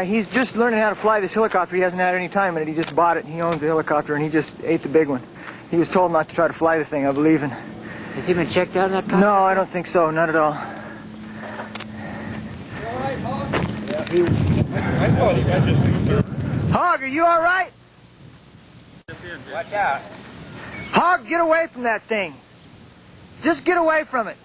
He's just learning how to fly this helicopter. He hasn't had any time in it. He just bought it. He owns the helicopter, and he just ate the big one. He was told not to try to fly the thing, I believe. And has he been checked out in that cockpit? no, I don't think so. Not at all. Hog, are you all right? Watch out. Hog, get away from that thing. Just get away from it.